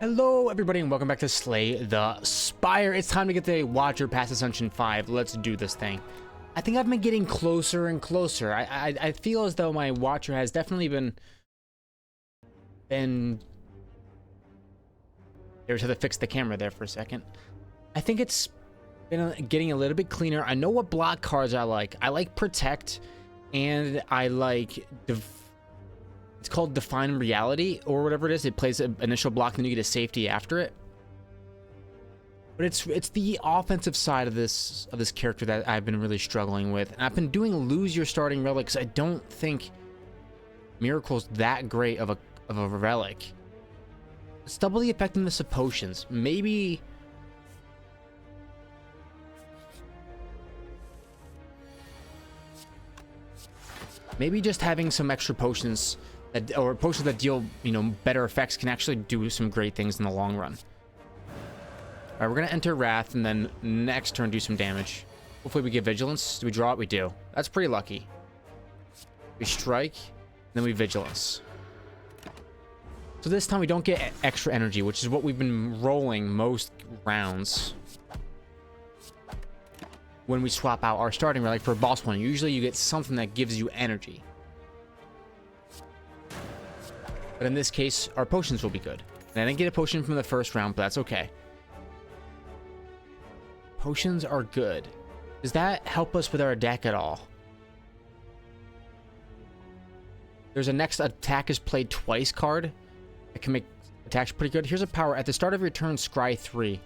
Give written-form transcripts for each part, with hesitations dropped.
Hello everybody and welcome back to Slay the Spire. It's time to get the Watcher past Ascension 5. Let's do this thing. I think I've been getting closer and closer. I feel as though my Watcher has definitely been There's how to fix the camera there for a second. I think it's been getting a little bit cleaner. I know what block cards I like. I like Protect, and I like it's called Define Reality or whatever it is. It plays an initial block and then you get a safety after it. But it's the offensive side of this character that I've been really struggling with. And I've been doing Lose Your Starting Relic because I don't think Miracle's that great of a relic. Let's double the effectiveness of potions. Maybe just having some extra potions or potions that deal, better effects can actually do some great things in the long run. All right, we're gonna enter Wrath and then next turn do some damage. Hopefully we get Vigilance. Do we draw it? We do. That's pretty lucky. We strike, then we Vigilance. So this time we don't get extra energy, which is what we've been rolling most rounds. When we swap out our starting relic for a boss one, usually you get something that gives you energy. But in this case, our potions will be good. And I didn't get a potion from the first round, but that's okay. Potions are good. Does that help us with our deck at all? There's a next attack is played twice card that can make attacks pretty good. Here's a power. At the start of your turn, scry 3. You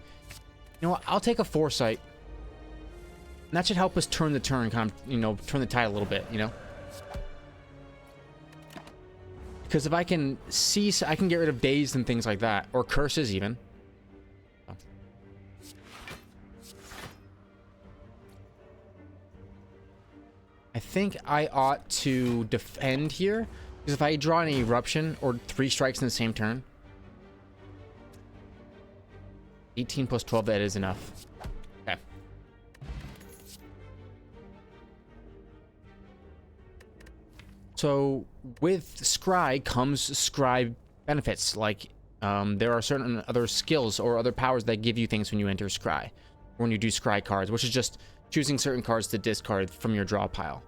know what? I'll take a Foresight. And that should help us turn the turn, kind of, turn the tide a little bit, Because if I can cease, I can get rid of dazed and things like that. Or curses, even. I think I ought to defend here. Because if I draw an Eruption or 3 strikes in the same turn. 18 plus 12, that is enough. Okay. So with Scry comes Scry benefits, like there are certain other skills or other powers that give you things when you enter Scry, or when you do Scry cards, which is just choosing certain cards to discard from your draw pile.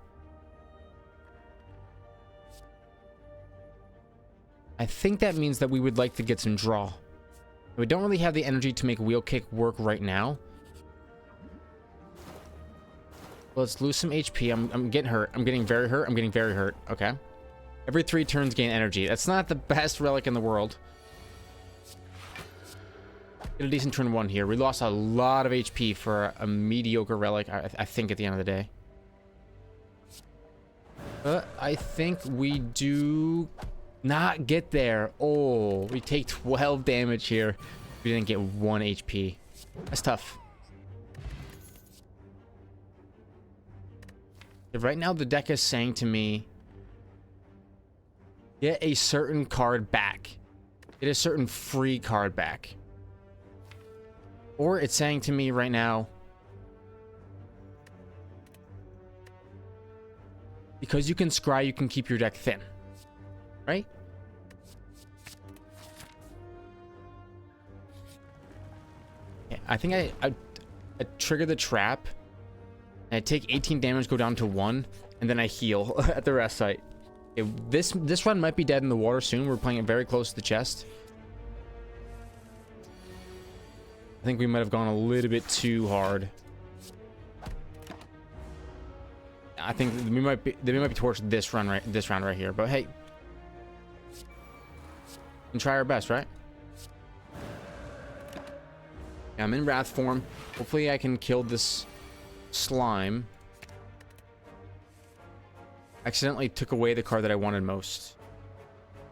I think that means that we would like to get some draw. We don't really have the energy to make Wheel Kick work right now. Let's lose some HP. I'm getting hurt. I'm getting very hurt. I'm getting very hurt. Okay. Every 3 turns gain energy. That's not the best relic in the world. Get a decent turn 1 here. We lost a lot of HP for a mediocre relic, I think, at the end of the day. But I think we do not get there. Oh, we take 12 damage here. We didn't get 1 HP. That's tough. Right now, the deck is saying to me, get a certain card back. Get a certain free card back. Or it's saying to me right now, because you can scry, you can keep your deck thin. Right? Yeah, I think I trigger the trap. And I take 18 damage, go down to 1, and then I heal at the rest site. This run might be dead in the water soon. We're playing it very close to the chest. I think we might have gone a little bit too hard. I think we might be towards this round right here. But hey, we can try our best, right? Yeah, I'm in Wrath form. Hopefully, I can kill this slime. Accidentally took away the card that I wanted most.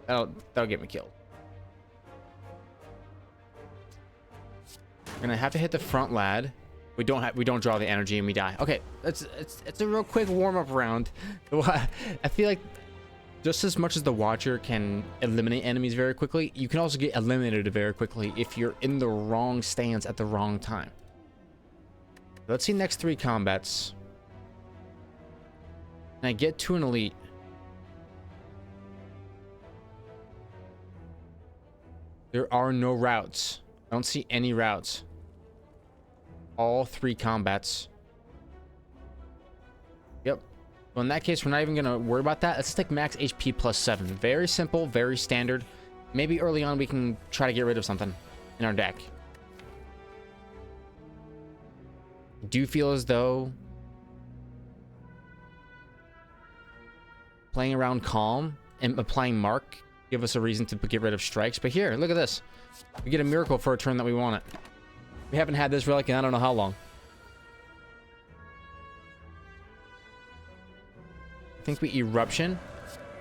That'll get me killed. We're gonna have to hit the front lad. We don't draw the energy and we die. Okay, it's a real quick warm-up round. I feel like just as much as the Watcher can eliminate enemies very quickly, you can also get eliminated very quickly if you're in the wrong stance at the wrong time. Let's see next 3 combats. And I get to an elite. There are no routes. I don't see any routes. All 3 combats. Yep. Well, in that case, we're not even going to worry about that. Let's take max HP plus 7. Very simple, very standard. Maybe early on we can try to get rid of something in our deck. I do feel as though playing around calm and applying mark give us a reason to get rid of strikes. But here, look at this. We get a miracle for a turn that we want it. We haven't had this relic in I don't know how long. I think we eruption,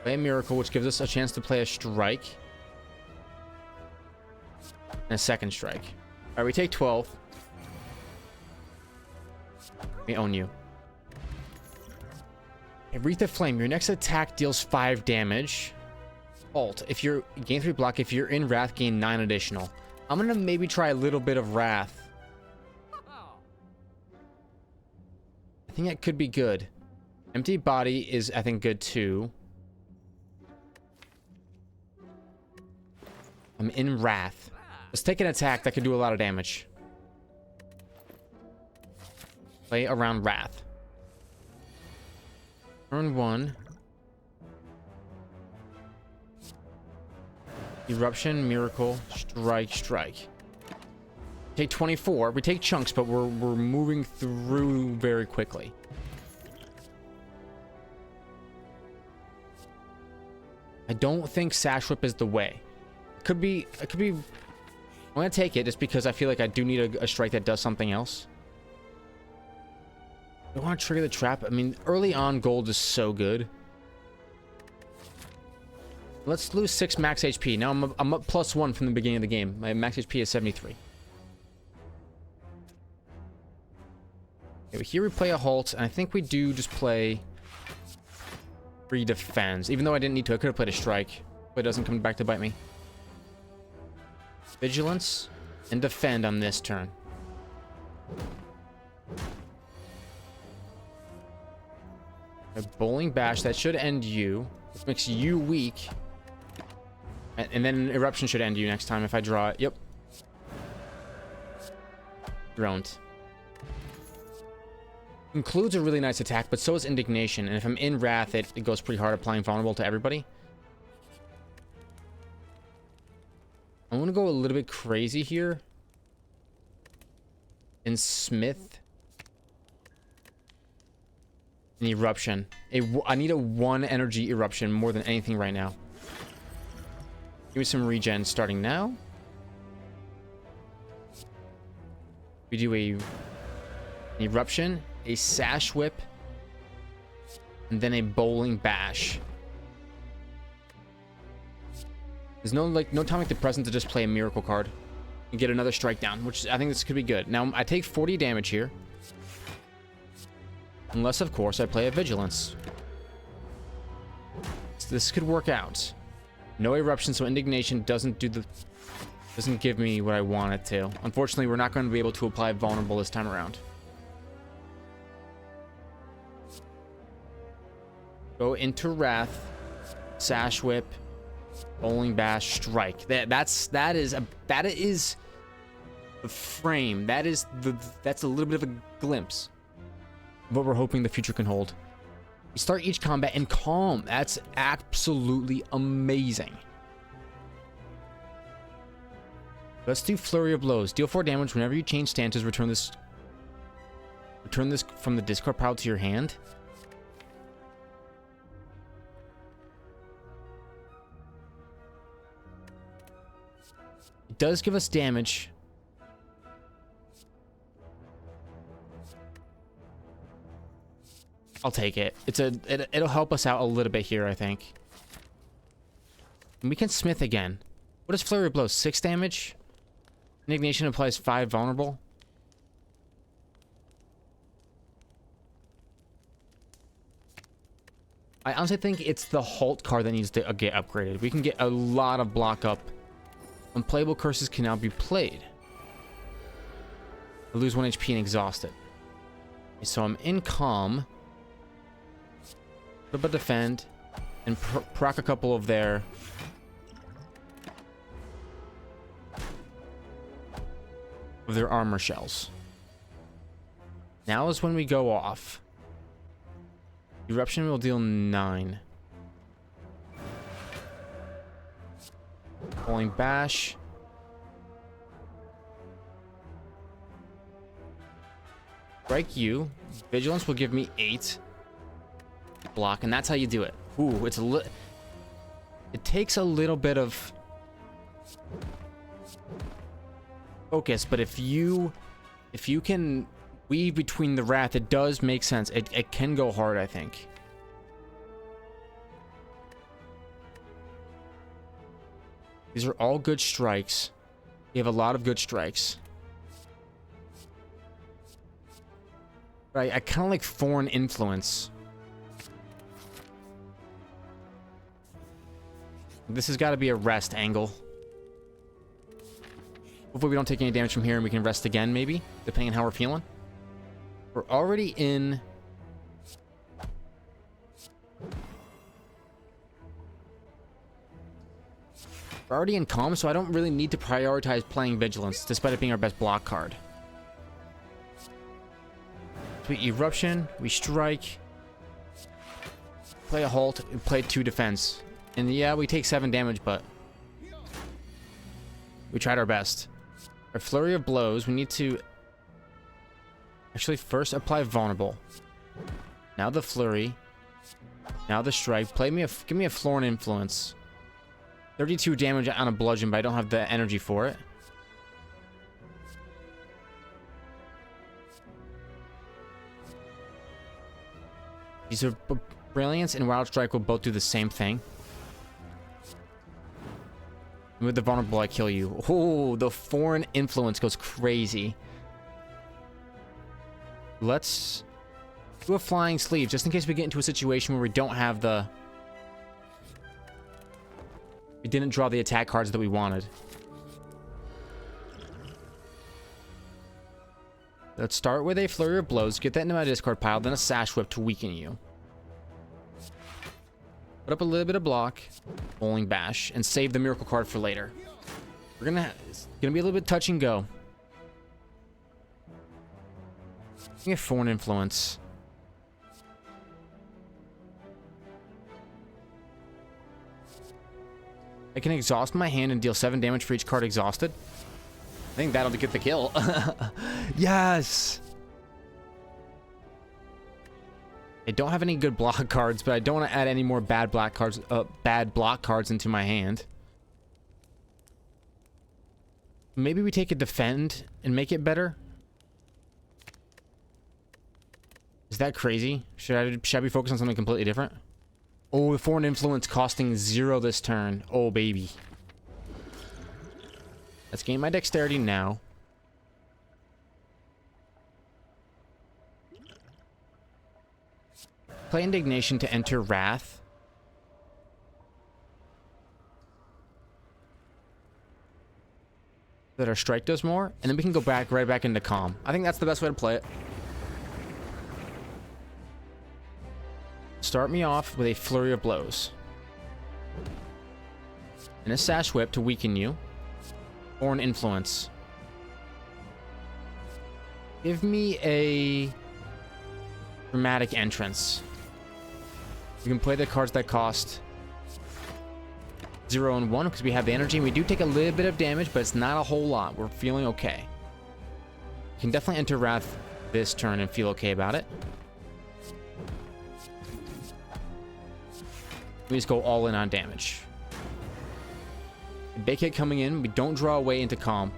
play a miracle, which gives us a chance to play a strike. And a second strike. Alright, we take 12. We own you. Wreath of Flame. Your next attack deals 5 damage. Alt. If you're gain 3 block. If you're in Wrath, gain 9 additional. I'm gonna maybe try a little bit of Wrath. I think that could be good. Empty Body is, I think, good too. I'm in Wrath. Let's take an attack that could do a lot of damage. Play around Wrath. Turn 1. Eruption, miracle, strike, strike. Take 24. We take chunks, but we're moving through very quickly. I don't think Sash Whip is the way. It could be. I'm gonna take it just because I feel like I do need a strike that does something else. I want to trigger the trap. I mean, early on, gold is so good. Let's lose 6 max HP. Now I'm up +1 from the beginning of the game. My max HP is 73. Okay, here we play a halt, and I think we do just play free defense. Even though I didn't need to, I could have played a strike, but it doesn't come back to bite me. Vigilance and defend on this turn. A bowling bash that should end you. This makes you weak. And then eruption should end you next time if I draw it. Yep. Don't. Includes a really nice attack, but so is indignation. And if I'm in Wrath, it goes pretty hard applying vulnerable to everybody. I'm gonna go a little bit crazy here. In Smith. An eruption. I need a 1 energy eruption more than anything right now. Give me some regen starting now. We do an eruption, a sash whip, and then a bowling bash. There's no time like the present to just play a miracle card and get another strike down, which I think this could be good. Now I take 40 damage here. Unless, of course, I play a Vigilance. So this could work out. No eruption, so indignation doesn't give me what I want it to. Unfortunately, we're not going to be able to apply vulnerable this time around. Go into Wrath, Sash Whip, Bowling Bash, Strike. That is the frame. That's a little bit of a glimpse of what we're hoping the future can hold. We start each combat in calm. That's absolutely amazing. Let's do Flurry of Blows. Deal 4 damage whenever you change stances. Return this from the discard pile to your hand. It does give us damage. I'll take it. It'll help us out a little bit here, I think. And we can Smith again. What is Flurry of Blows? 6 damage? Indignation applies 5 vulnerable. I honestly think it's the Halt card that needs to get upgraded. We can get a lot of block up. Unplayable curses can now be played. I lose 1 HP and exhaust it. Okay, so I'm in calm. But defend. And proc a couple of their of their armor shells. Now is when we go off. Eruption will deal 9. Rolling bash. Strike you. Vigilance will give me 8. Block, and that's how you do it. Ooh, it's a it takes a little bit of focus, but if you can weave between the wrath, it does make sense. It can go hard, I think. These are all good strikes. You have a lot of good strikes. Right, I kind of like foreign influence. This has got to be a rest angle. Hopefully we don't take any damage from here and we can rest again, maybe, depending on how we're feeling. We're already in... We're already in calm, so I don't really need to prioritize playing Vigilance, despite it being our best block card. So we Eruption, we strike, play a halt, and play 2 defense. And yeah, we take 7 damage, but we tried our best. Our Flurry of Blows, we need to actually first apply Vulnerable. Now the Flurry. Now the Strike. Give me a Florin Influence. 32 damage on a Bludgeon, but I don't have the energy for it. These are Brilliance and Wild Strike will both do the same thing. With the Vulnerable, I kill you. Oh, the Foreign Influence goes crazy. Let's do a Flying Sleeve, just in case we get into a situation where we don't have the... We didn't draw the attack cards that we wanted. Let's start with a Flurry of Blows, get that into my discard pile, then a Sash Whip to weaken you. Put up a little bit of block, Bowling Bash, and save the Miracle card for later. It's gonna be a little bit touch and go. Give me a Foreign Influence. I can exhaust my hand and deal 7 damage for each card exhausted. I think that'll get the kill. Yes! I don't have any good block cards, but I don't want to add any more bad block cards into my hand. Maybe we take a defend and make it better. Is that crazy? Should I be focused on something completely different? Oh, the Foreign Influence costing 0 this turn. Oh, baby. Let's gain my dexterity now. Play Indignation to enter Wrath. That our strike does more, and then we can go right back into Calm. I think that's the best way to play it. Start me off with a Flurry of Blows. And a Sash Whip to weaken you. Or an Influence. Give me a Dramatic Entrance. We can play the cards that cost 0 and 1 because we have the energy. And we do take a little bit of damage, but it's not a whole lot. We're feeling okay. You can definitely enter Wrath this turn and feel okay about it. We just go all in on damage. Big hit coming in. We don't draw away into Calm.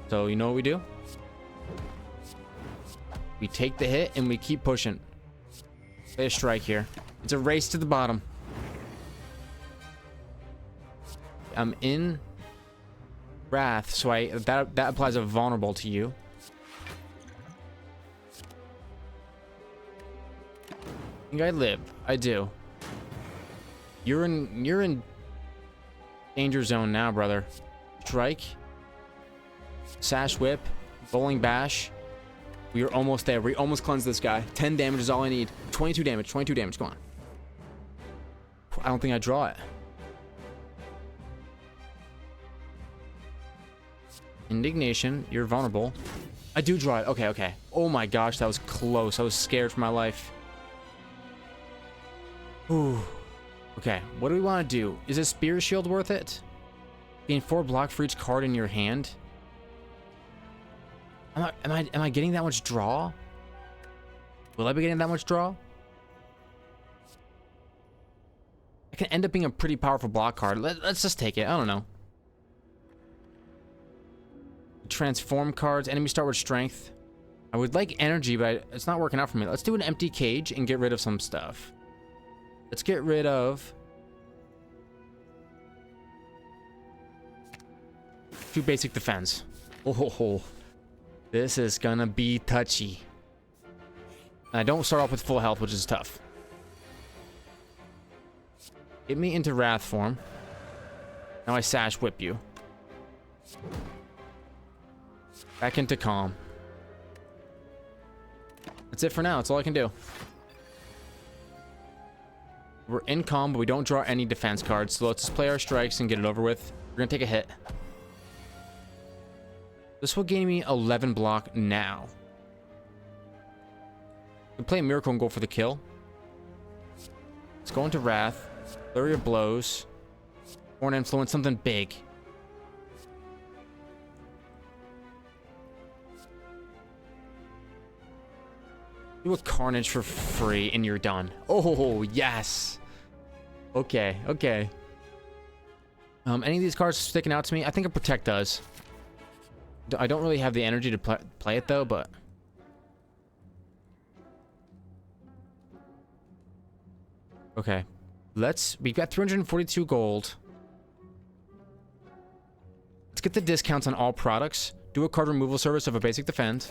So you know what we do? We take the hit and we keep pushing. Play a strike here. It's a race to the bottom. I'm in Wrath, so that applies a Vulnerable to you. I think I live. I do. You're in danger zone now, brother. Strike. Sash Whip. Bowling Bash. We are almost there. We almost cleanse this guy. 10 damage is all I need. 22 damage. 22 damage. Come on. I don't think I draw it. Indignation. You're vulnerable. I do draw it. Okay, okay. Oh my gosh, that was close. I was scared for my life. Ooh. Okay, what do we want to do? Is a Spear Shield worth it? Gain 4 block for each card in your hand. Am I getting that much draw? Will I be getting that much draw? It can end up being a pretty powerful block card. Let's just take it. I don't know. Transform cards. Enemy start with strength. I would like energy, but it's not working out for me. Let's do an empty cage and get rid of some stuff. Let's get rid of 2 basic defense. Oh, this is gonna be touchy. And I don't start off with full health, which is tough. Get me into Wrath form. Now I Sash Whip you. Back into Calm. That's it for now. That's all I can do. We're in Calm, but we don't draw any defense cards. So let's just play our strikes and get it over with. We're going to take a hit. This will gain me 11 block now. We can play Miracle and go for the kill. Let's go into Wrath. Flurry of Blows. Foreign Influence, something big. Do a Carnage for free and you're done. Oh, yes. Okay, okay. Any of these cards sticking out to me? I think a Protect does. I don't really have the energy to play it though, but... Okay. We've got 342 gold. Let's get the discounts on all products. Do a card removal service of a basic defend.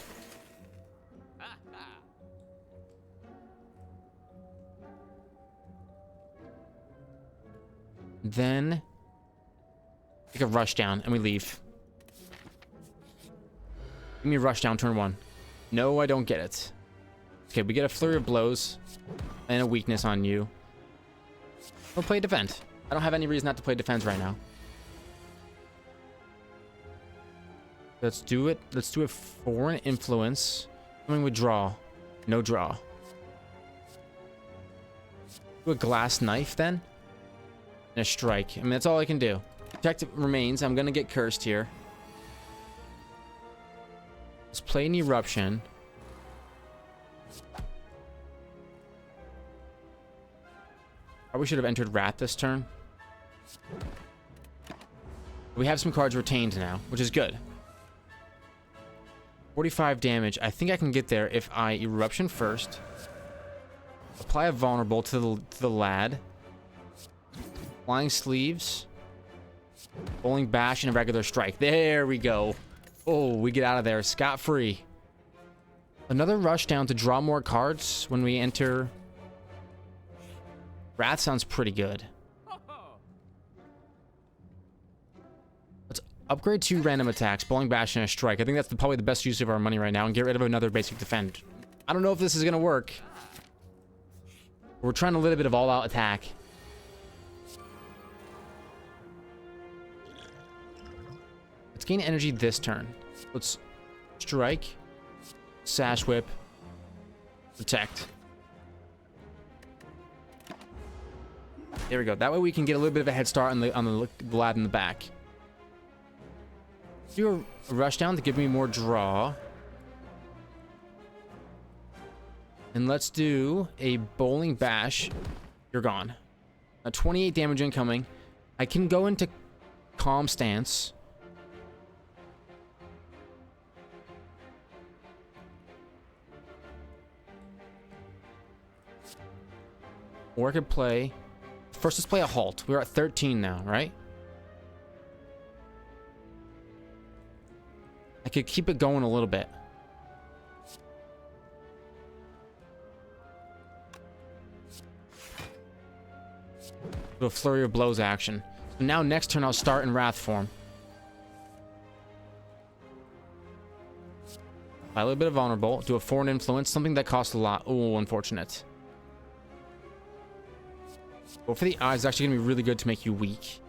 Then take a rush down and we leave. Give me a rush down turn 1. No, I don't get it. Okay, we get a Flurry of Blows and a weakness on you. We'll play defend. I don't have any reason not to play defense right now. Let's do it. Let's do a Foreign Influence. Something with draw. No draw. Do a Glass Knife then. And a strike. I mean, that's all I can do. Protect remains. I'm gonna get cursed here. Let's play an Eruption. Probably should have entered Wrath this turn. We have some cards retained now, which is good. 45 damage. I think I can get there if I Eruption first. Apply a Vulnerable to the lad. Flying Sleeves. Bowling Bash and a regular strike. There we go. Oh, we get out of there scot-free. Another rush down to draw more cards when we enter. Wrath sounds pretty good. Let's upgrade 2 random attacks, Bowling Bash and a strike. I think that's probably the best use of our money right now, and get rid of another basic defend. I don't know if this is gonna work. We're trying a little bit of all-out attack. Let's gain energy this turn. Let's strike, Sash Whip, Protect. There we go. That way we can get a little bit of a head start on the lad in the back. Do a rush down to give me more draw. And let's do a Bowling Bash. You're gone. 28 damage incoming. I can go into Calm Stance. Or I could play... First, let's play a Halt. We're at 13 now, right? I could keep it going a little bit. Do a Flurry of Blows action. So now next turn I'll start in Wrath form. Buy a little bit of Vulnerable. Do a Foreign Influence. Something that costs a lot. Oh, unfortunate. Go for the eyes. It's actually going to be really good to make you weak.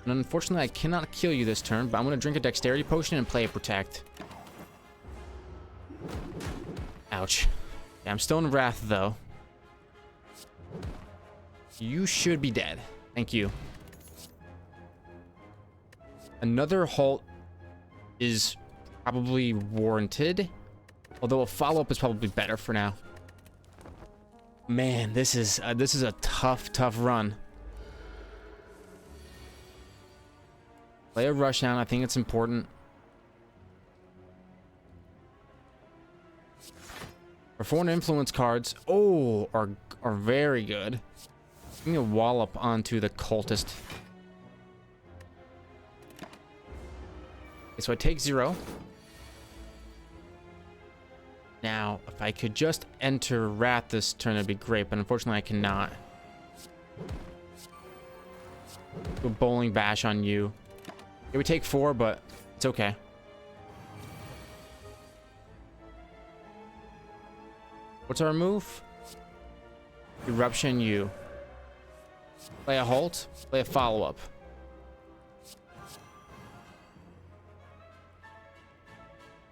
And unfortunately, I cannot kill you this turn, but I'm going to drink a dexterity potion and play a protect. Ouch. Yeah, I'm still in wrath, though. You should be dead. Thank you. Another halt is probably warranted, although a follow-up is probably better for now. Man, this is a tough run. Play a rush down. I think it's important. Our foreign influence cards, are very good. Give me a wallop onto the cultist. Okay, so I take 0. Now, if I could just enter Wrath this turn, that'd be great, but unfortunately I cannot. Do a bowling bash on you. It would take 4, but it's okay. What's our move? Eruption you. Play a halt, play a follow-up.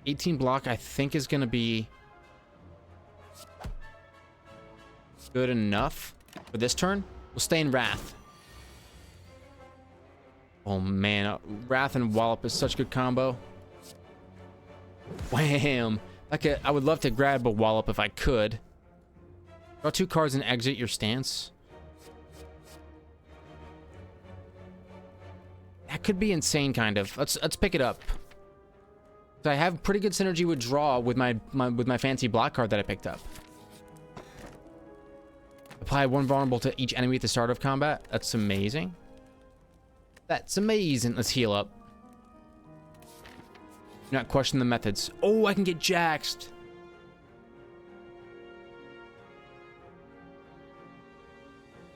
$18 block, I think, is going to be good enough for this turn. We'll stay in Wrath. Oh, man. Wrath and Wallop is such a good combo. Wham! I would love to grab a Wallop if I could. Draw 2 cards and exit your stance. That could be insane, kind of. Let's pick it up. So I have pretty good synergy with draw with my fancy block card that I picked up. Apply 1 vulnerable to each enemy at the start of combat. That's amazing. That's amazing. Let's heal up. Do not question the methods. Oh, I can get jaxed.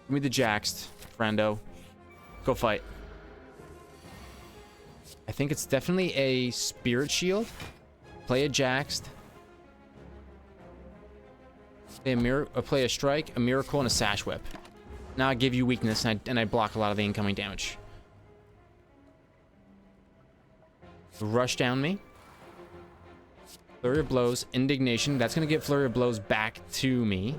Give me the jaxed, friendo. Go fight. I think it's definitely a Spirit Shield. Play a Jaxed. Play a Strike, a Miracle, and a Sash Whip. Now I give you weakness, and I block a lot of the incoming damage. Rush down me. Flurry of Blows, Indignation. That's going to get Flurry of Blows back to me.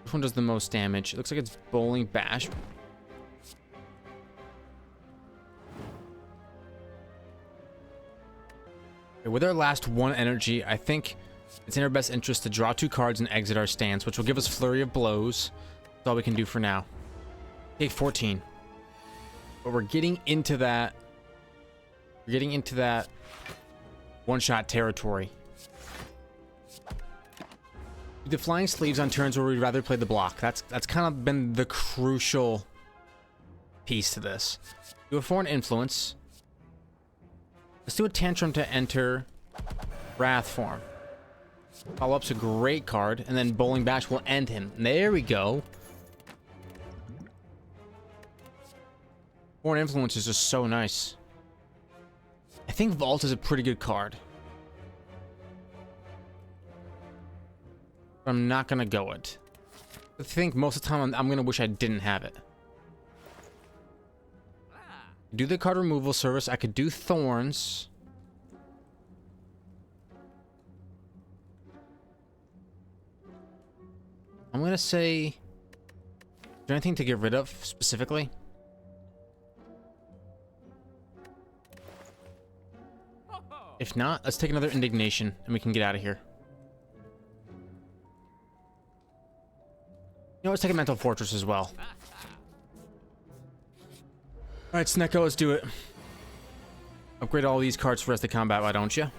Which one does the most damage? It looks like it's Bowling Bash. With our last 1 energy, I think it's in our best interest to draw 2 cards and exit our stance, which will give us Flurry of Blows. That's all we can do for now. Take 14. But we're getting into that. We're getting into that one-shot territory. The Flying Sleeves on turns where we'd rather play the block. That's kind of been the crucial piece to this. Do a Foreign Influence. Let's do a Tantrum to enter Wrath form. Follow-up's a great card, and then Bowling Bash will end him. There we go. Foreign Influence is just so nice. I think Vault is a pretty good card. But I'm not going to go it. I think most of the time I'm going to wish I didn't have it. Do the card removal service. I could do Thorns. I'm going to say... Is there anything to get rid of specifically? If not, let's take another Indignation and we can get out of here. You know, let's take a Mental Fortress as well. Alright, Snecko, let's do it. Upgrade all these cards for rest of combat, why don't you?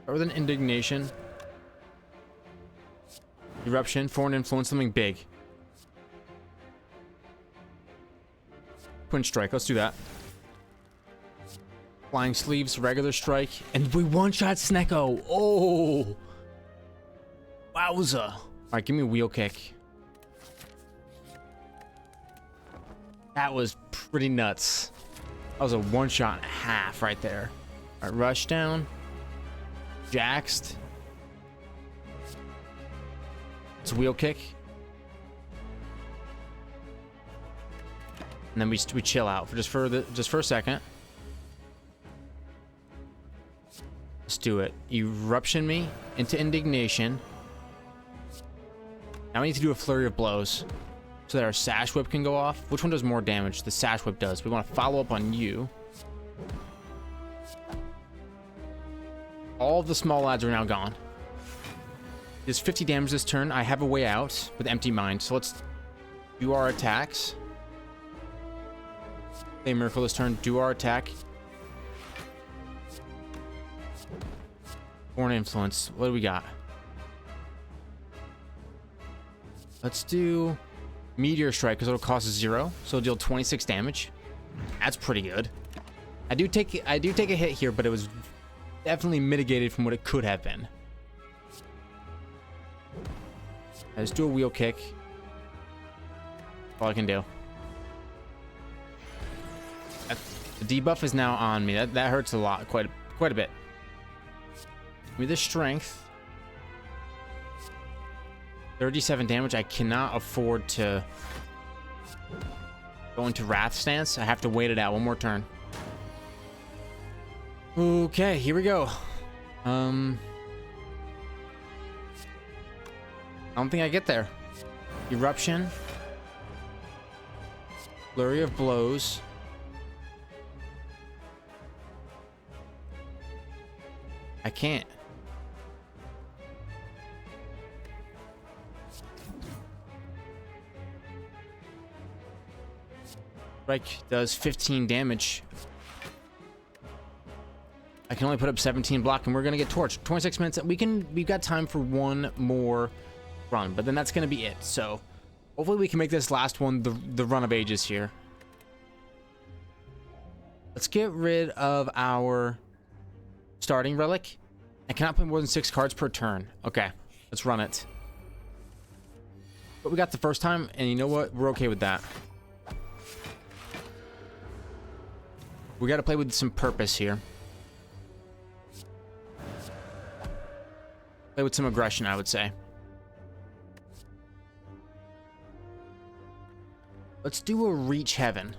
Start with an Indignation. Eruption, Foreign Influence, something big. Twin Strike, let's do that. Flying Sleeves, regular strike, and we one-shot Snecko. Oh! Wowza. Alright, give me a Wheel Kick. That was pretty nuts. That was a one-shot and a half right there. Alright, Rush down. Jaxed. It's a wheel kick. And then we chill out for just for a second. Let's do it. Eruption me into indignation. Now we need to do a flurry of blows so that our sash whip can go off. Which one does more damage? The sash whip does. We want to follow up on you. All of the small lads are now gone. There's 50 damage this turn. I have a way out with empty mind. So let's do our attacks. Play Miracle this turn. Do our attack. Foreign Influence. What do we got? Let's do Meteor Strike because it'll cost 0. So it'll deal 26 damage. That's pretty good. I do take a hit here, but it was definitely mitigated from what it could have been. Let's do a wheel kick. All I can do. The debuff is now on me. That hurts a lot, quite a bit. Give me the strength. 37 damage. I cannot afford to go into Wrath stance. I have to wait it out one more turn. Okay, here we go. I don't think I get there. Eruption. Flurry of blows. I can't. Strike does 15 damage. I can only put up 17 block, and we're gonna get torched. 26 minutes. We've got time for one more run, but then that's gonna be it. So hopefully we can make this last one the run of ages here. Let's get rid of our starting relic. I cannot play more than 6 cards per turn. Okay, let's run it. But we got the first time, and you know what? We're okay with that. We got to play with some purpose here. Play with some aggression, I would say. Let's do a Reach Heaven.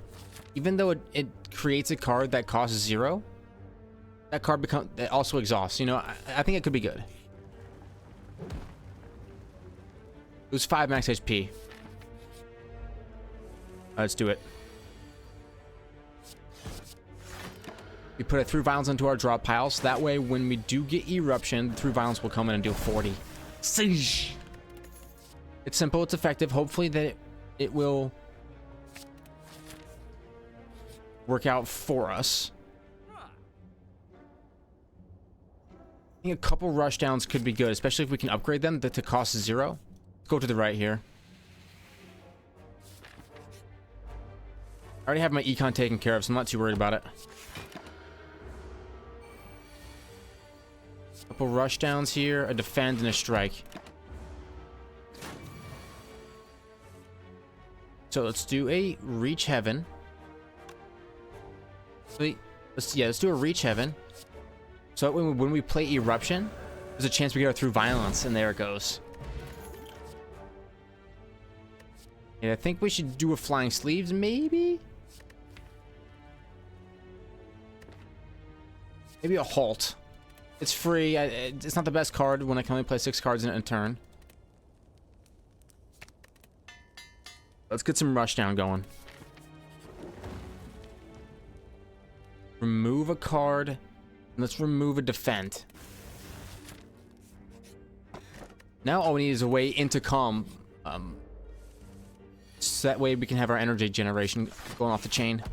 Even though it creates a card that costs 0, that card that also exhausts. You know, I think it could be good. Lose 5 max HP. Let's do it. We put a Through Violence into our draw pile, so that way when we do get Eruption, the Through Violence will come in and do 40. Siege! It's simple, it's effective. Hopefully that it will work out for us. I think a couple rush downs could be good, especially if we can upgrade them to cost 0. Let's go to the right here. I already have my econ taken care of, so I'm not too worried about it. Couple rush downs here, a defend, and a strike. So let's do a Reach Heaven. Let's do a Reach Heaven. So when we play Eruption, there's a chance we get our Through Violence, and there it goes. And I think we should do a Flying Sleeves, maybe? Maybe a Halt. It's free. It's not the best card when I can only play 6 cards in a turn. Let's get some Rushdown going. Remove a card. And let's remove a Defend. Now all we need is a way into Calm. So that way we can have our energy generation going off the chain.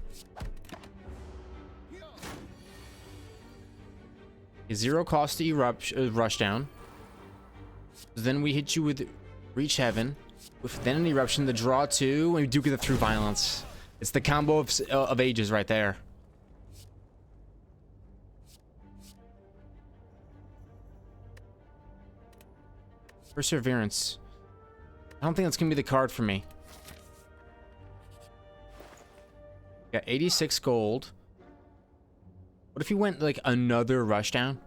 A 0 cost to Rushdown. Then we hit you with Reach Heaven. With then an Eruption, the draw 2, and we do get the Through Violence. It's the combo of ages right there. Perseverance. I don't think that's gonna be the card for me. Got 86 gold. What if you went like another Rushdown?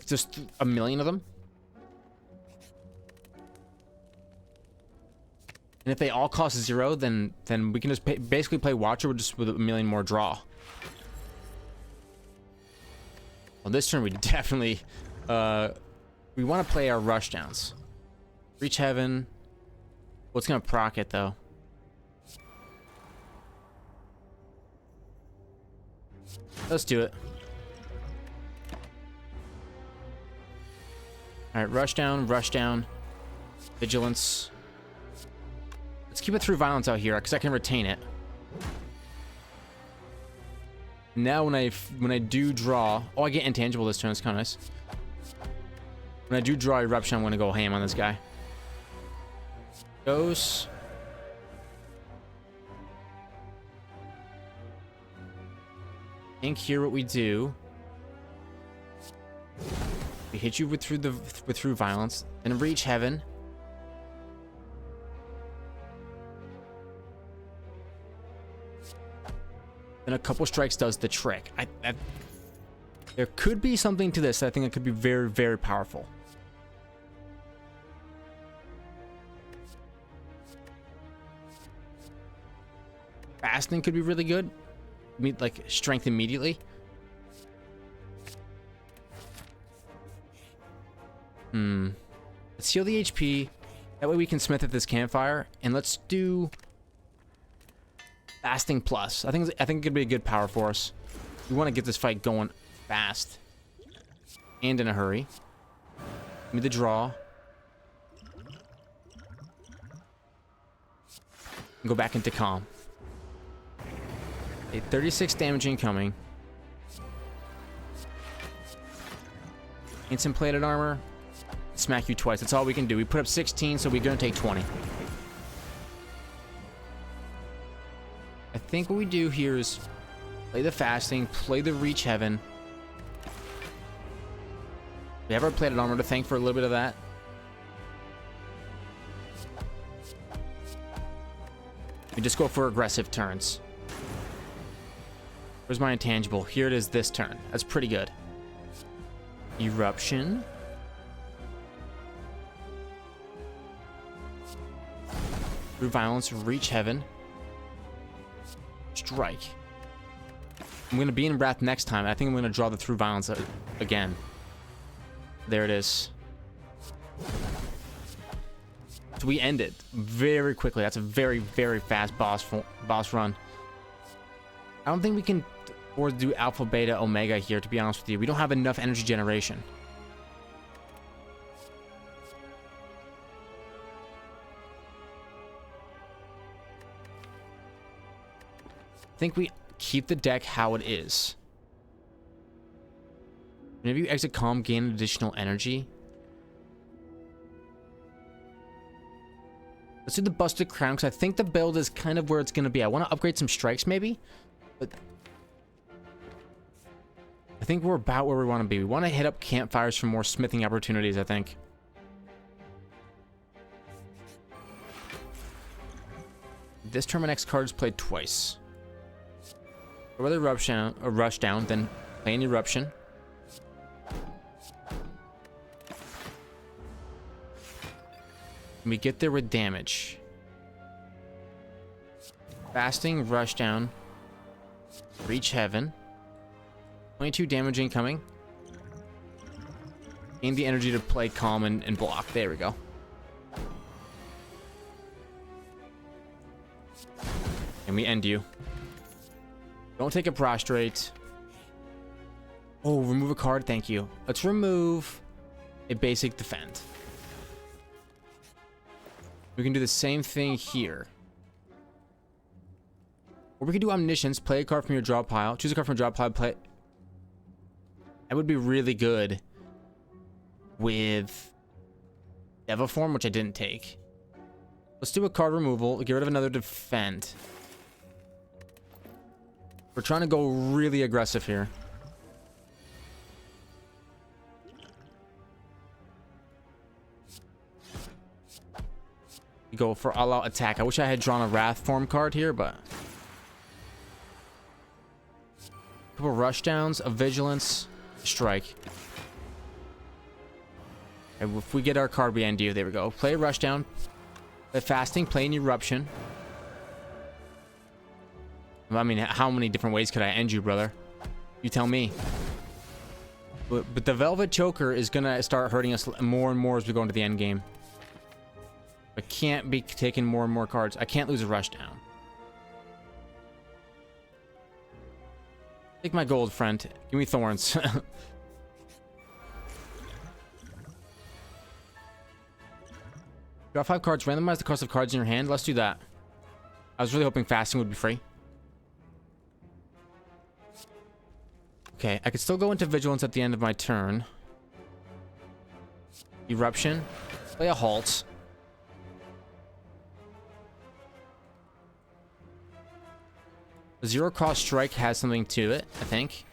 just a million of them. And if they all cost 0, then we can just basically play Watcher just with a million more draw. Well, this turn we definitely we want to play our rush downs. Reach Heaven. What's gonna proc it though? Let's do it. All right, rush down, vigilance. Let's keep it through violence out here because I can retain it. Now when I do draw, oh, I get intangible this turn. It's kind of nice. When I do draw eruption, I'm gonna go ham on this guy. Goes. I think here what we do, we hit you with through violence, and reach Heaven. Then a couple strikes does the trick. There could be something to this. I think it could be very, very powerful. Fasting could be really good. Like strength immediately. Let's heal the HP. That way we can smith at this campfire, and let's do fasting plus. I think it could be a good power for us. We want to get this fight going fast and in a hurry. Give me the draw. Go back into calm. Okay, 36 damage incoming. Instant plated armor. Smack you twice. That's all we can do. We put up 16, so we're gonna take 20. I think what we do here is play the fasting, play the reach Heaven. We have our plated armor to thank for a little bit of that. We just go for aggressive turns. Where's my intangible? Here it is this turn. That's pretty good. Eruption. Through violence, reach Heaven. Strike. I'm going to be in wrath next time. I think I'm going to draw the through violence again. There it is. So we end it very quickly. That's a very, very fast boss run. I don't think we can afford to do alpha, beta, omega here, to be honest with you. We don't have enough energy generation. I think we keep the deck how it is. Whenever you exit calm, gain additional energy. Let's do the busted crown because I think the build is kind of where it's going to be. I want to upgrade some strikes maybe, but I think we're about where we want to be. We want to hit up campfires for more smithing opportunities, I think. This turn, my next card is played twice. Or whether rush down, then play an eruption. And we get there with damage. Fasting, rush down, reach Heaven. 22 damage incoming. Gain the energy to play calm and block. There we go. And we end you. Don't take a prostrate. Oh, remove a card. Thank you. Let's remove a basic defend. We can do the same thing here. Or we could do omniscience. Play a card from your draw pile. Choose a card from your draw pile. Play. That would be really good with Devaform, which I didn't take. Let's do a card removal. Get rid of another defend. We're trying to go really aggressive here. Go for all-out attack. I wish I had drawn a Wrath form card here, but... Couple rush downs, a vigilance, strike. And if we get our card, we end you. There we go. Play a Rushdown. Play Fasting. Play an Eruption. I mean, how many different ways could I end you, brother? You tell me. But the Velvet Choker is going to start hurting us more and more as we go into the end game. I can't be taking more and more cards. I can't lose a Rushdown. Take my gold, friend. Give me Thorns. Draw 5 cards. Randomize the cost of cards in your hand. Let's do that. I was really hoping Fasting would be free. Okay, I could still go into Vigilance at the end of my turn. Eruption. Play a Halt. A 0-cost strike has something to it, I think.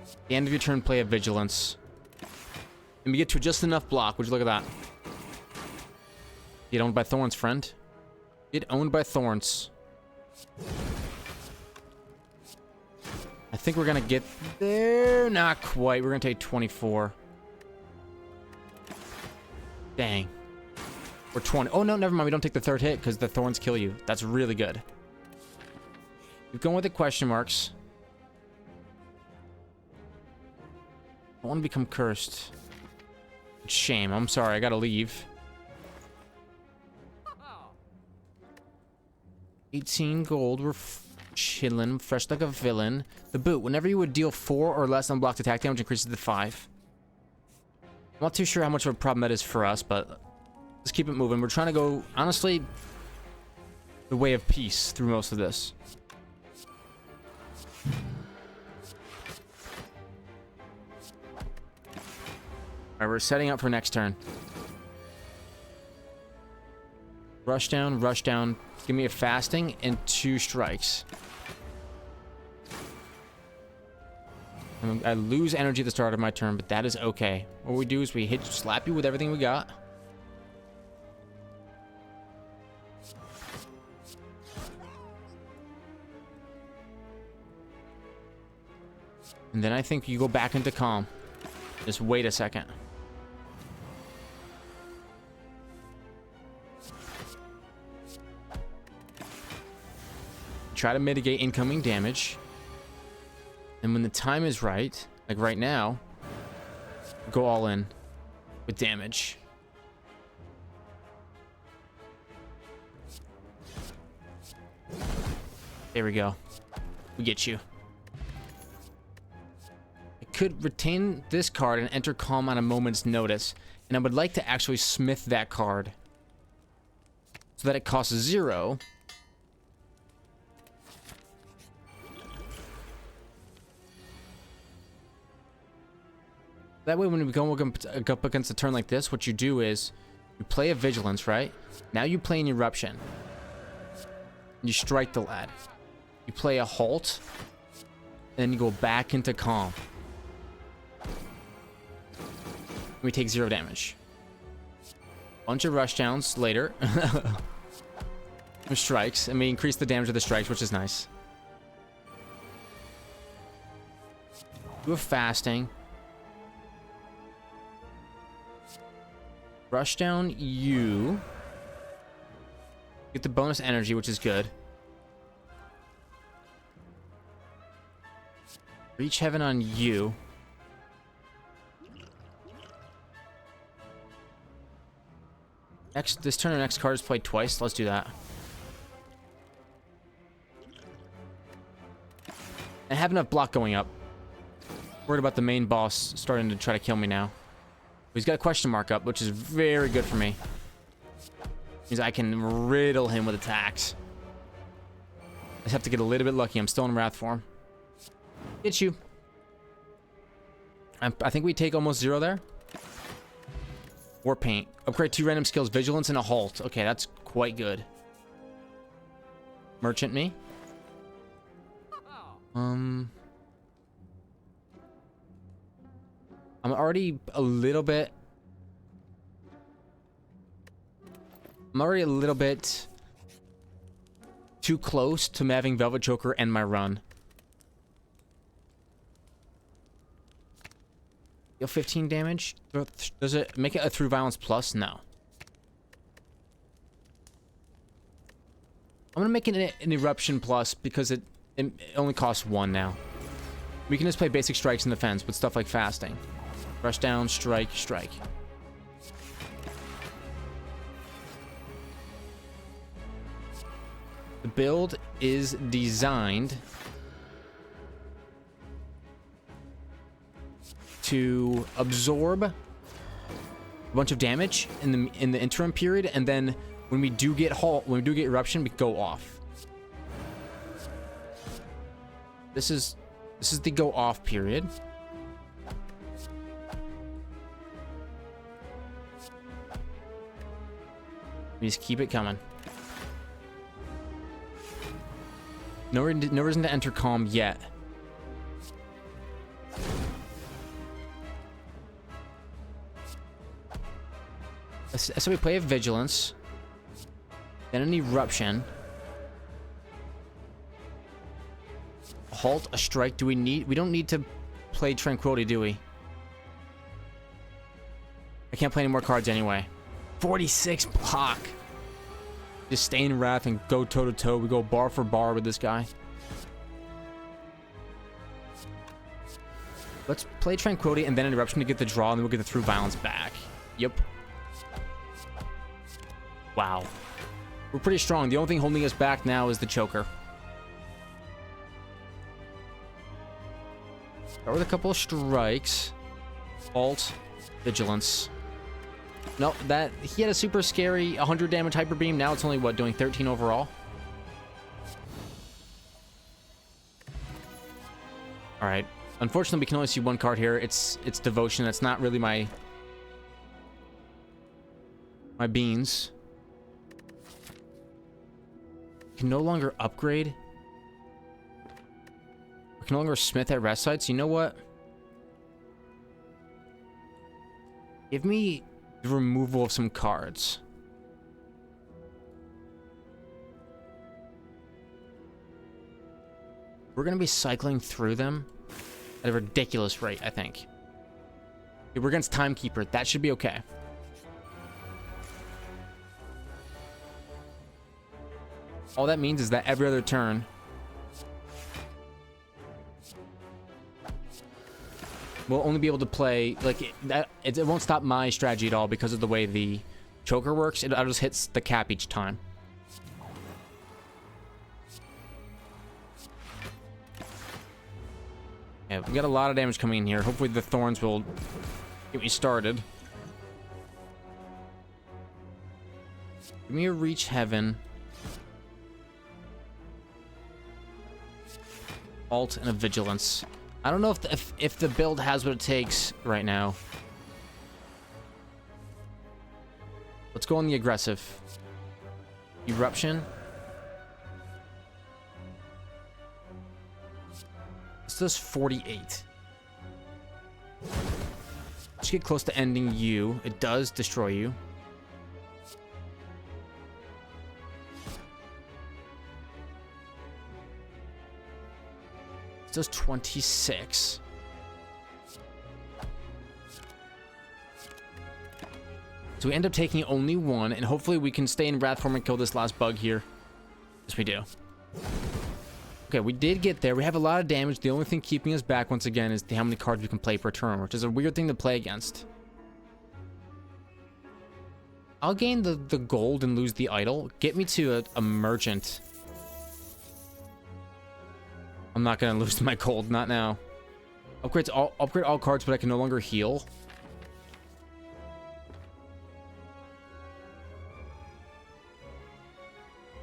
At the end of your turn, play a Vigilance. And we get to just enough block. Would you look at that? Get owned by Thorns, friend. Get owned by Thorns. I think we're going to get there. Not quite. We're going to take 24. Dang. We're 20. Oh, no, never mind. We don't take the third hit because the Thorns kill you. That's really good. Keep going with the question marks. I want to become cursed. Shame. I'm sorry. I got to leave. 18 gold. We're chilling. Fresh like a villain. The boot. Whenever you would deal 4 or less unblocked attack damage, increases to 5. I'm not too sure how much of a problem that is for us, but let's keep it moving. We're trying to go, honestly, the way of peace through most of this. Alright, we're setting up for next turn. Rush down, rush down. Give me a Fasting and 2 strikes. I lose energy at the start of my turn, but that is okay. What we do is we slap you with everything we got. And then I think you go back into calm. Just wait a second. Try to mitigate incoming damage. And when the time is right, like right now, go all in with damage. There we go. We get you. I could retain this card and enter calm on a moment's notice. And I would like to actually smith that card so that it costs 0. That way, when we go up against a turn like this, what you do is you play a Vigilance, right? Now you play an Eruption. You strike the lad. You play a Halt. And then you go back into calm. We take 0 damage. Bunch of Rushdowns later. Strikes. And we increase the damage of the strikes, which is nice. Do a Fasting. Rush down you. Get the bonus energy, which is good. Reach Heaven on you. This turn, our next card is played twice. Let's do that. And have enough block going up. Worried about the main boss starting to try to kill me now. He's got a question mark up, which is very good for me. Means I can riddle him with attacks. I just have to get a little bit lucky. I'm still in Wrath form. Get you. I think we take almost 0 there. War Paint. Upgrade 2 random skills, Vigilance and a Halt. Okay, that's quite good. Merchant me. I'm already a little bit too close to having Velvet Choker end my run. Deal 15 damage. Does it make it a through violence plus? No. I'm gonna make it an eruption plus because it only costs 1 now. We can just play basic strikes in defense with stuff like fasting. Rush down, strike, strike. The build is designed to absorb a bunch of damage in the interim period, and then when we do get eruption, we go off. This is the go off period. We just keep it coming. No reason to enter calm yet. So we play a vigilance, then an eruption, a halt, a strike. Do we need? We don't need to play tranquility, do we? I can't play any more cards anyway. 46 block. Just stay in wrath and go toe to toe. We go bar for bar with this guy. Let's play tranquility and then an eruption to get the draw, and then we'll get the through violence back. Yep. Wow. We're pretty strong. The only thing holding us back now is the choker. Start with a couple of strikes. Alt. Vigilance. No, that he had a super scary 100 damage hyper beam. Now it's only what, doing 13 overall. All right. Unfortunately, we can only see 1 card here. It's devotion. That's not really my beans. We can no longer upgrade. We can no longer smith at rest sites. You know what? Give me the removal of some cards. We're going to be cycling through them at a ridiculous rate, I think. Okay, we're against Timekeeper. That should be okay. All that means is that every other turn, we'll only be able to play, like, it won't stop my strategy at all because of the way the choker works. It just hits the cap each time. Yeah, we got a lot of damage coming in here. Hopefully the thorns will get me started. Give me a reach heaven. Alt and a vigilance. I don't know if the build has what it takes right now. Let's go on the aggressive. Eruption. This does 48. Let's get close to ending you. It does destroy you. It does 26. So we end up taking only 1, and hopefully we can stay in Wrath form and kill this last bug here. Yes, we do. Okay, we did get there. We have a lot of damage. The only thing keeping us back once again is how many cards we can play per turn, which is a weird thing to play against. I'll gain the gold and lose the idol. Get me to a merchant. I'm not gonna lose my gold, not now. Upgrade all cards, but I can no longer heal.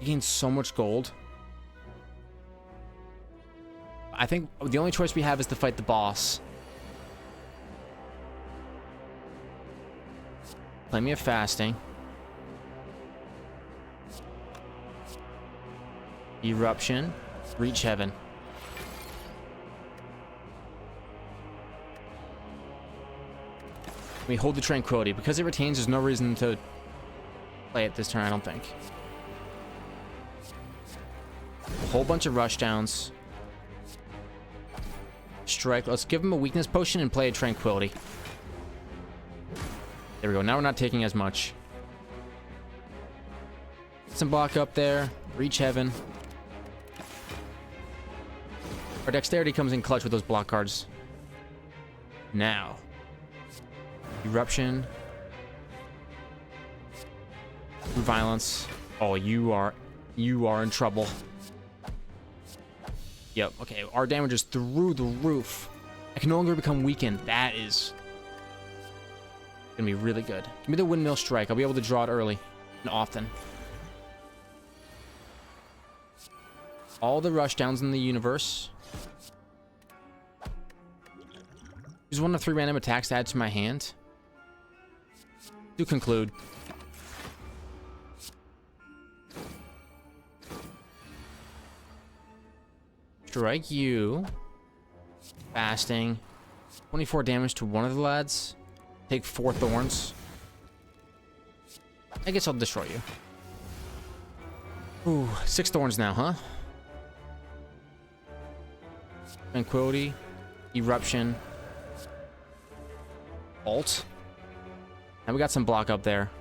You gain so much gold. I think the only choice we have is to fight the boss. Play me a fasting. Eruption. Reach heaven. We hold the tranquility. Because it retains, there's no reason to play it this turn, I don't think. A whole bunch of rushdowns. Strike. Let's give him a weakness potion and play a tranquility. There we go. Now we're not taking as much. Some block up there. Reach heaven. Our dexterity comes in clutch with those block cards. Now. Eruption. Violence. Oh, you are in trouble. Yep, okay. Our damage is through the roof. I can no longer become weakened. That is gonna be really good. Give me the windmill strike. I'll be able to draw it early and often. All the rush downs in the universe. Use 1 of 3 random attacks to add to my hand. To conclude. Strike you. Fasting. 24 damage to one of the lads. Take 4 thorns. I guess I'll destroy you. Ooh, 6 thorns now, huh? Tranquility. Eruption. Alt. And we got some block up there.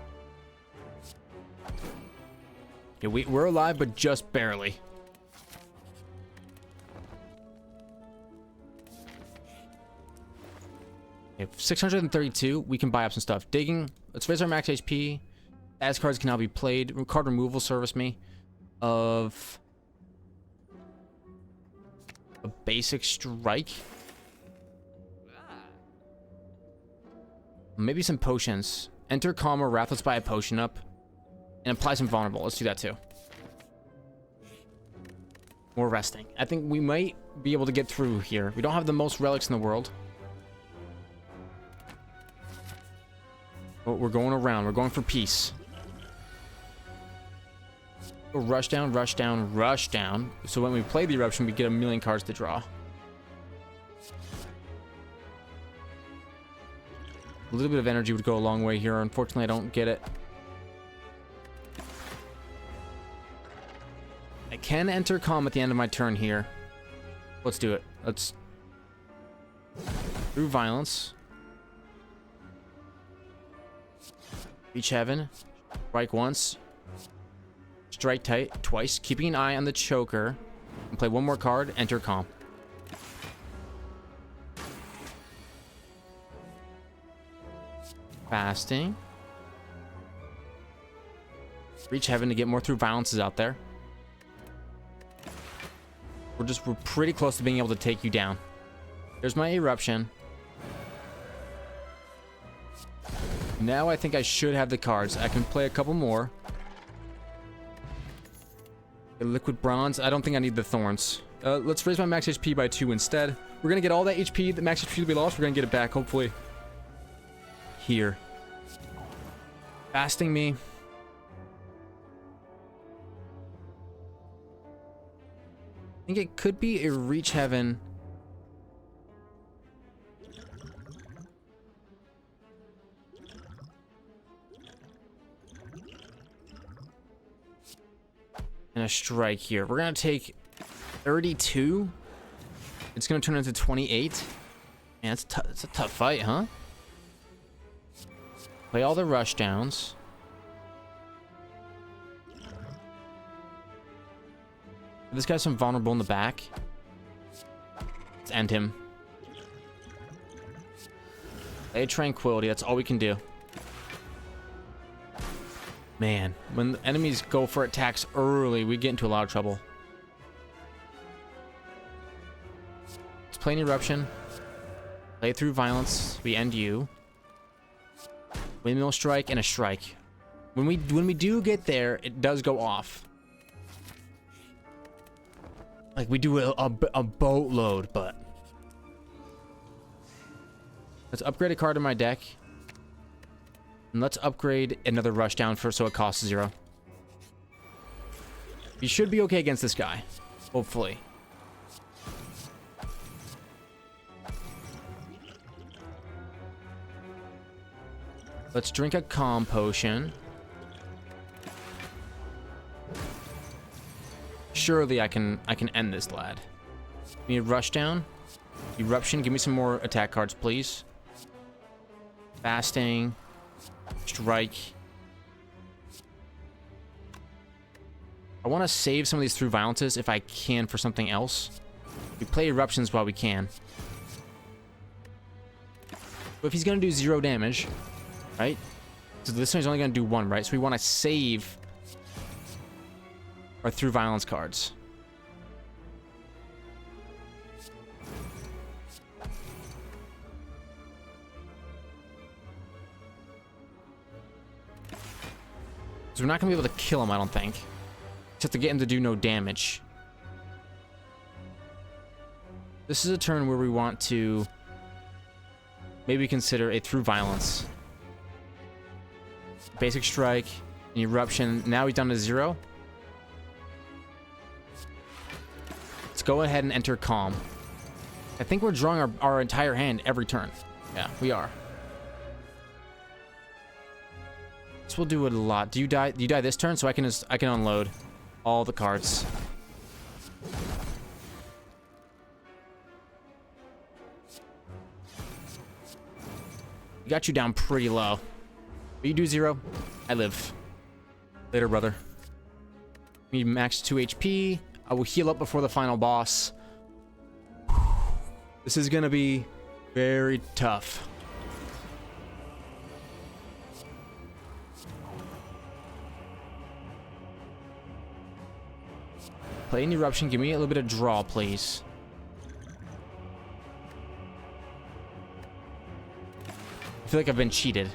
Yeah, we're alive, but just barely. Okay, 632. We can buy up some stuff. Digging. Let's raise our max HP. As cards can now be played. Card removal service me of a basic strike. Maybe some potions. Enter calm or wrath. Let's buy a potion up. And apply some vulnerable. Let's do that too. More resting. I think we might be able to get through here. We don't have the most relics in the world. But we're going around. We're going for peace. Rush down, rush down, rush down. So when we play the eruption, we get a million cards to draw. A little bit of energy would go a long way here. Unfortunately, I don't get it. I can enter calm at the end of my turn here. Let's do it. Let's... Through violence. Reach heaven. Strike once. Strike tight twice. Keeping an eye on the choker. And play one more card. Enter calm. Fasting. Reach heaven to get more through violences out there. We're pretty close to being able to take you down. There's my eruption. Now I think I should have the cards. I can play a couple more. A liquid bronze. I don't think I need the thorns. Let's raise my max HP by 2 instead. We're gonna get all that HP, the max HP we lost. We're gonna get it back, hopefully. Here. Fasting me. I think it could be a reach heaven. And a strike here. We're going to take 32. It's going to turn into 28. Man, it's a tough fight, huh? Play all the rush downs. This guy's some vulnerable in the back. Let's end him. Play tranquility. That's all we can do. Man, when the enemies go for attacks early, we get into a lot of trouble. Let's play an eruption. Play through violence. We end you. Windmill strike and a strike. When we do get there, it does go off. Like we do a boatload, but let's upgrade a card in my deck. And let's upgrade another rush down so it costs 0. You should be okay against this guy. Hopefully. Let's drink a calm potion. Surely I can end this lad. We need rush down. Eruption. Give me some more attack cards, please. Fasting. Strike. I want to save some of these through violences if I can for something else. We play eruptions while we can. But if he's going to do 0 damage, right? So this one's only going to do 1, right? So we want to save our through violence cards. So we're not going to be able to kill him, I don't think. Just have to get him to do no damage. This is a turn where we want to maybe consider a through violence. Basic strike, an eruption. Now he's down to 0. Let's go ahead and enter calm. I think we're drawing our entire hand every turn. Yeah, we are. This will do it a lot. Do you die? Do you die this turn? So I can unload all the cards. We got you down pretty low. But you do 0. I live. Later, brother. Need max 2 HP. I will heal up before the final boss. This is gonna be very tough. Play an eruption. Give me a little bit of draw, please. I feel like I've been cheated.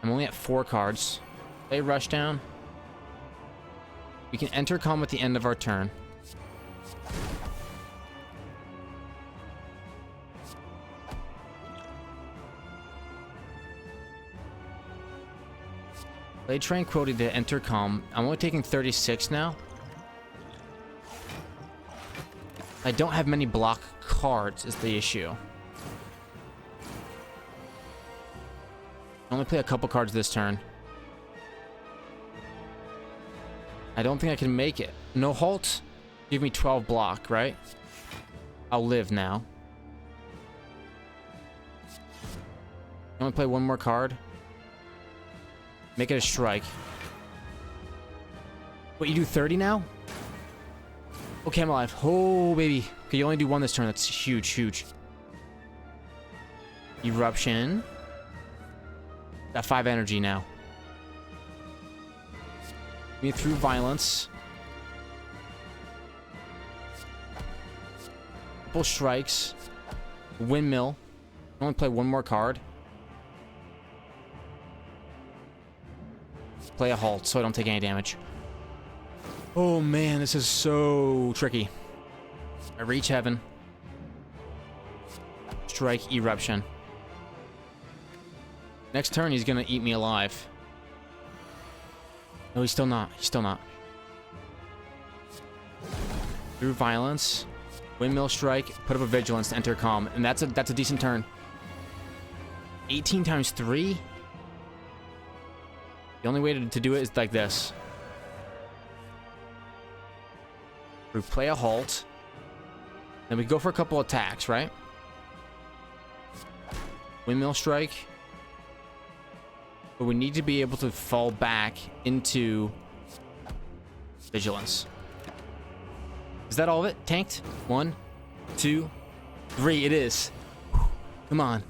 I'm only at 4 cards. Play rush down. We can enter calm at the end of our turn. Play tranquility to enter calm. I'm only taking 36 now. I don't have many block cards is the issue. I only play a couple cards this turn. I don't think I can make it. No halt. Give me 12 block, right? I'll live now. I only play 1 more card. Make it a strike. What, you do 30 now? Okay, I'm alive. Oh, baby. Okay, you only do 1 this turn. That's huge, huge. Eruption. Got 5 energy now. Me through violence. Couple strikes. Windmill. Only play 1 more card. Play a halt so I don't take any damage. Oh man, this is so tricky. I reach heaven. Strike eruption. Next turn he's gonna eat me alive. No, he's still not. He's still not. Through violence. Windmill strike. Put up a vigilance to enter calm. And that's a decent turn. 18 times 3? The only way to do it is like this. We play a halt. Then we go for a couple attacks, right? Windmill strike. But we need to be able to fall back into vigilance. Is that all of it? Tanked? 1, 2, 3. It is. Come on.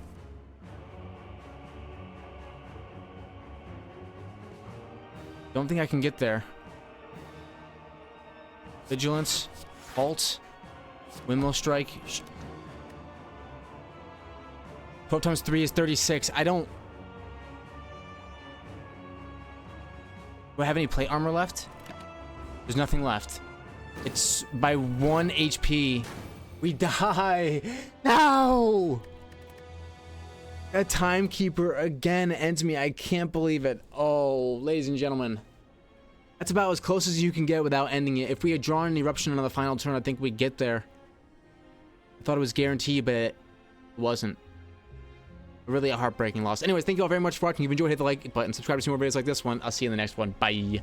Don't think I can get there. Vigilance. Halt. Windmill strike. 12 times 3 is 36. I don't... Do I have any plate armor left? There's nothing left. It's by 1 HP. We die. No! That timekeeper again ends me. I can't believe it. Oh, ladies and gentlemen. That's about as close as you can get without ending it. If we had drawn an eruption on the final turn, I think we'd get there. I thought it was guaranteed, but it wasn't. Really a heartbreaking loss. Anyways, thank you all very much for watching. If you enjoyed, hit the like button. Subscribe to see more videos like this one. I'll see you in the next one. Bye.